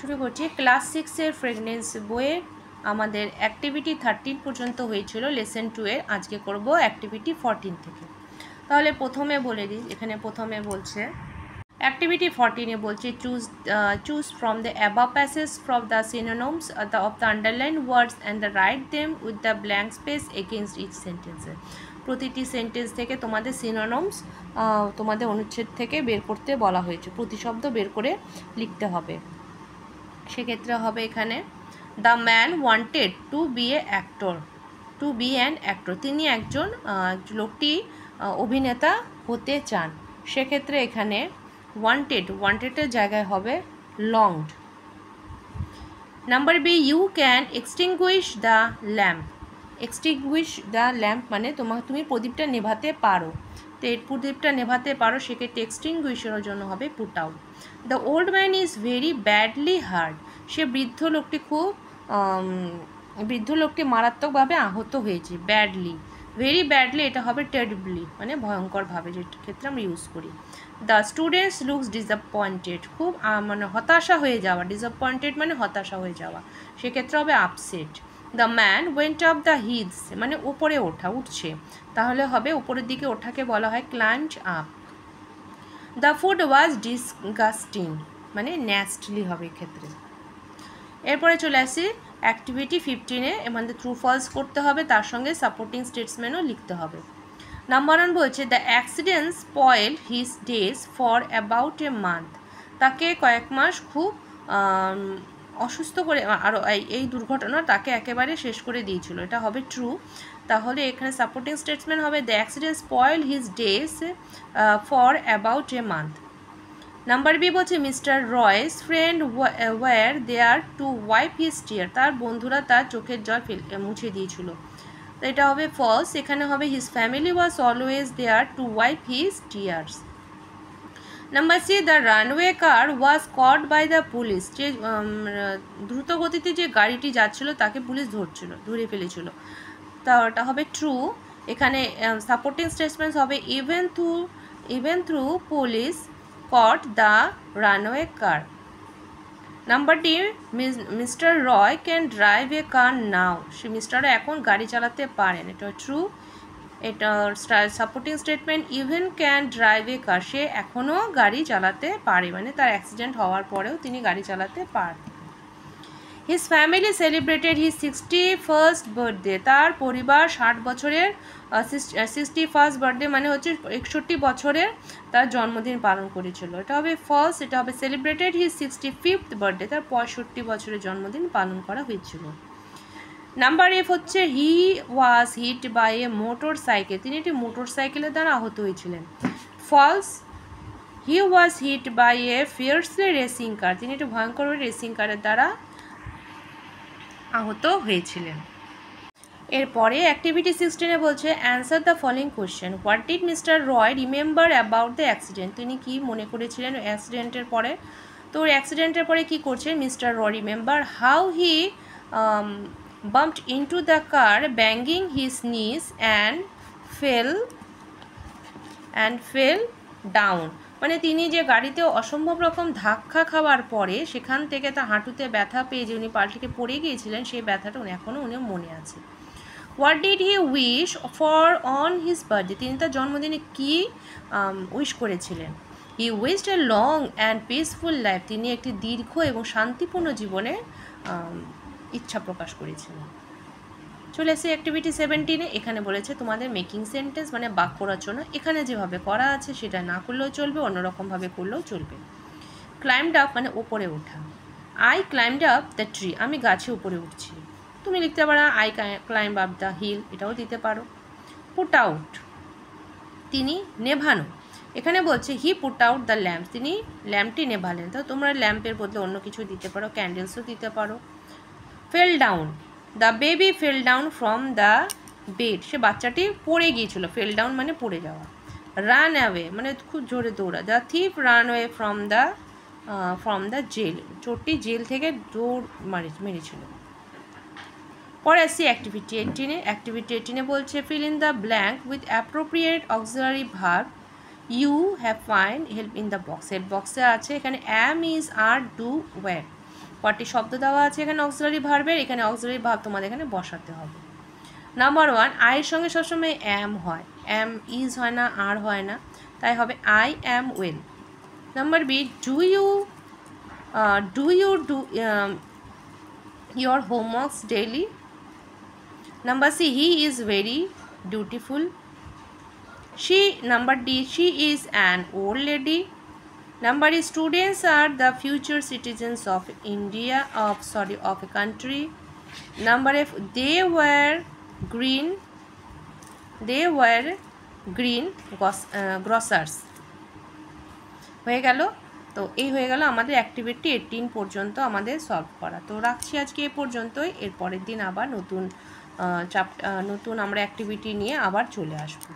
শুরু করছি। Class 6-এর pregnancy বইয়ে আমাদের অ্যাক্টিভিটি 13 পর্যন্ত হয়েছিল লেসন 2 এর। আজকে করব অ্যাক্টিভিটি 14 থেকে। তাহলে প্রথমে বলে দিই, এখানে প্রথমে বলছে অ্যাক্টিভিটি 14-এ বলছে choose from the above passage from the synonyms of the underline words and the right them with the blank space against each সেন্টেন্সে। প্রতিটি সেন্টেন্স থেকে তোমাদের সিনোনিমস তোমাদের অনুচ্ছেদ থেকে বের করতে বলা হয়েছে, প্রতিশব্দ বের করে লিখতে হবে। সেক্ষেত্রে হবে এখানে the man wanted to be an actor, তিনি একজন লোকটি অভিনেতা হতে চান। সেক্ষেত্রে এখানে ওয়ান্টেডের জায়গায় হবে longed. Number B, you can extinguish the lamp মানে তুমি প্রদীপটা নেভাতে পারো। তো এই প্রদীপটা নেভাতে পারো, সেক্ষেত্রে এক্সটিংগুইশের জন্য হবে put out. The old man is very badly hurt, সে বৃদ্ধ লোকটি মারাত্মকভাবে আহত হয়েছে। ব্যাডলি, ভেরি ব্যাডলি এটা হবে টেরিবলি, মানে ভয়ঙ্করভাবে, যে ক্ষেত্রে আমরা ইউজ করি। দ্য স্টুডেন্টস লুকস ডিসঅ্যাপয়েন্টেড, খুব মানে হতাশা হয়ে যাওয়া, ডিসঅ্যাপয়েন্টেড মানে হতাশা হয়ে যাওয়া, সেক্ষেত্রে হবে upset. The man went up the hills, মানে উপরে উঠছে, তাহলে হবে উপরের দিকে ওঠাকে বলা হয় climbed up. The food was disgusting, মানে ন্যাস্টলি হবে এক্ষেত্রে। এরপরে চলে আসি অ্যাক্টিভিটি 15-এ, আমাদের ট্রু ফলস করতে হবে, তার সঙ্গে সাপোর্টিং স্টেটসমেন্টও লিখতে হবে। নাম্বার 1 বলছে the accident spoil his days for about a month, তাকে কয়েক মাস খুব অসুস্থ করে, আরও এই দুর্ঘটনা তাকে একেবারে শেষ করে দিয়েছিল, এটা হবে ট্রু। তাহলে এখানে সাপোর্টিং স্টেটসমেন্ট হবে the accident spoil his days for about a month. Number B বলছে mister Royce friend were there to wipe his tear, তার বন্ধুরা তার চোখের জল মুছে দিয়েছিল, তো এটা হবে ফলস। এখানে হবে his family was always there to wipe his tears. Number C the runaway car was caught by the police, যে দ্রুত গতিতে যে গাড়িটি যাচ্ছিল তাকে পুলিশ ধরে ফেলেছিল, তা ওটা হবে ট্রু। এখানে সাপোর্টিং স্টেটমেন্টস হবে even through police caught the runaway car. Number D, Mister Roy can drive a car now, সে মিস্টার রয় এখন গাড়ি চালাতে পারেন, এটা ট্রু। এটা supporting statement even can drive a car, সে এখনও গাড়ি চালাতে পারে, মানে তার অ্যাক্সিডেন্ট হওয়ার পরেও তিনি গাড়ি চালাতে পারেন। His family celebrated his 61st birthday, তার পরিবার 61st বার্থডে মানে হচ্ছে 61 বছরের তার জন্মদিন পালন করেছিল, এটা হবে ফলস। এটা হবে সেলিব্রেটেড হিজ 65th বার্থডে, তার 65 বছরের জন্মদিন পালন করা হয়েছিল। নাম্বার এফ হচ্ছে he was hit by a motorcycle, তিনি একটি মোটর সাইকেলের দ্বারা আহত হয়েছিলেন, false. He was hit by a fiercely racing car, তিনি একটি ভয়ঙ্কর রেসিং কারের দ্বারা আহত হয়েছিলেন। এরপরে অ্যাক্টিভিটি 16-এ বলছে answer the following question. What did mister Roy remember about the accident, তিনি কি মনে করেছিলেন অ্যাক্সিডেন্টের পরে? তো অ্যাক্সিডেন্টের পরে কি করছেন mister Roy remember how he bumped into the car banging his নিস অ্যান্ড ফেল ডাউন, মানে তিনি যে গাড়িতে অসম্ভব রকম ধাক্কা খাওয়ার পরে সেখান থেকে তার হাঁটুতে ব্যথা পেয়ে যে উনি পাল্টিকে পড়ে গিয়েছিলেন, সেই ব্যথাটা এখনও উনি মনে আছে। What did he wish for on his birthday, তিনি তার জন্মদিনে কী উইশ করেছিলেন? He wished a long and peaceful life, তিনি একটি দীর্ঘ এবং শান্তিপূর্ণ জীবনে ইচ্ছা প্রকাশ করেছিলেন। চলে এসে অ্যাক্টিভিটি 17-এ, এখানে বলেছে তোমাদের মেকিং সেন্টেন্স মানে বাক্য রচনা, এখানে যেভাবে করা আছে সেটা না করলেও চলবে, অন্যরকমভাবে করলেও চলবে। ক্লাইম্বড আপ মানে উপরে ওঠা, I climbed up the tree, আমি গাছে উপরে উঠছি, তুমি লিখতে পারো I climb up the hill, এটাও দিতে পারো। পুট আউট, তিনি নেভানো, এখানে বলছে he put out the lamp, তিনি ল্যাম্পটি নেভালেন, তো তোমরা ল্যাম্পের বদলে অন্য কিছু দিতে পারো, ক্যান্ডেলসও দিতে পারো। Fell down, the baby fell down from the bed, সে বাচ্চাটি পড়ে গিয়েছিল, ফেল ডাউন মানে পড়ে যাওয়া। রান অ্যাওয়ে মানে খুব জোরে দৌড়া, the thief run away from the jail, চোরটি জেল থেকে দৌড় মেরেছিল। পরে আসছি অ্যাক্টিভিটি 18-এ, অ্যাক্টিভিটি 18-এ বলছে fill in the blank with appropriate auxiliary verb you have find help in the box, help বক্সে আছে এখানে am, is, are, do, were, কটি শব্দ দেওয়া আছে এখানে অক্সিলারি ভার্বের, এখানে অক্সিলারি ভার্ব তোমাদের এখানে বসাতে হবে। নাম্বার 1, আইয়ের সঙ্গে সবসময় অ্যাম হয়, অ্যাম ইজ হয় না, আর হয় না, তাই হবে I am well. Number B, do you do your homeworks daily? Number C, he is very dutiful. Number D, she is an old lady. Number E, students are the future citizens of India, of a country. Number F, they were green grocers. হয়ে গেল। তো এই হয়ে গেল আমাদের activity 18 পর্যন্ত আমাদের solve করা। তো রাখছি আজকে এ পর্যন্তই, এর পরের দিন আবার নতুন আমরা অ্যাক্টিভিটি নিয়ে আবার চলে আসবো।